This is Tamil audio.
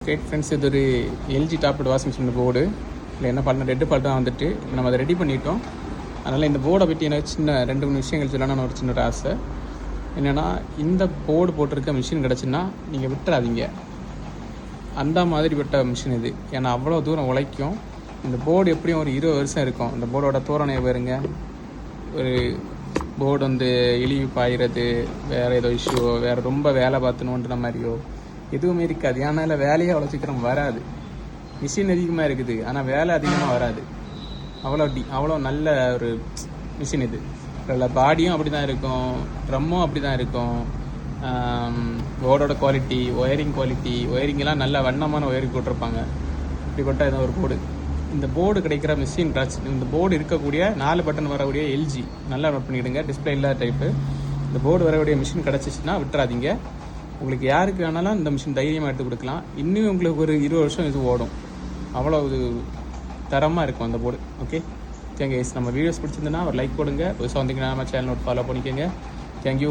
ஓகே ஃப்ரெண்ட்ஸ், இது ஒரு எல்ஜி டாப்லோட வாஷிங் மிஷின் போர்டு. இல்லை என்ன பண்ண ரெட்டு ஃபால்ட் தான் வந்துட்டு நம்ம அதை ரெடி பண்ணிட்டோம். அதனால் இந்த போர்டை பற்றி எனக்கு சின்ன 2-3 விஷயங்கள் சொல்லணும்னு ஒரு சின்ன ஆசை. என்னென்னா, இந்த போர்டு போட்டிருக்க மிஷின் கிடச்சுன்னா நீங்கள் விட்டுறாதீங்க. அந்த மாதிரிப்பட்ட மிஷின் இது. ஏன்னா அவ்வளோ தூரம் உழைக்கும். இந்த போர்டு எப்படியும் ஒரு 20 வருஷம் இருக்கும். இந்த போர்டோட தோரணையை பாருங்க. ஒரு போர்டு வந்து இழிவு பாயிறது, வேறு ஏதோ இஷ்யூவோ, வேறு ரொம்ப வேலை பார்த்துணுன்ற மாதிரியோ எதுவுமே இருக்காது. ஏன்னா வேலையே அவ்வளோ சீக்கிரம் வராது. மிஷின் அதிகமாக இருக்குது, ஆனால் வேலை அதிகமாக வராது. அவ்வளோ நல்ல ஒரு மிஷின் இது. அதில் பாடியும் அப்படி தான் இருக்கும், ட்ரம்மும் அப்படி தான் இருக்கும். போர்டோட குவாலிட்டி, ஒயரிங்கெல்லாம் நல்ல வண்ணமான ஒயரிங் போட்டிருப்பாங்க. இப்படிப்பட்ட ஏதோ ஒரு போர்டு. இந்த போர்டு கிடைக்கிற மிஷின் இந்த போர்டு இருக்கக்கூடிய 4 பட்டன் வரக்கூடிய எல்ஜி நல்லா நோட் பண்ணிவிடுங்க. டிஸ்பிளே இல்லாத டைப்பு. இந்த போர்டு வரக்கூடிய மிஷின் கிடச்சிச்சின்னா விட்டுறாதீங்க. உங்களுக்கு யாருக்கு வேணாலும் இந்த மிஷின் தைரியமாக எடுத்து கொடுக்கலாம். இன்னும் உங்களுக்கு ஒரு 20 வருஷம் இது ஓடும். அவ்வளோ இது தரமாக இருக்கும் அந்த போர்டு. Okay, thank you. நம்ம வீடியோஸ் பிடிச்சிருந்ததுன்னா ஒரு லைக் போடுங்க. புதுசாக வந்தீங்கன்னா நம்ம சேனல் ஃபாலோ பண்ணிக்கோங்க. தேங்க்யூ.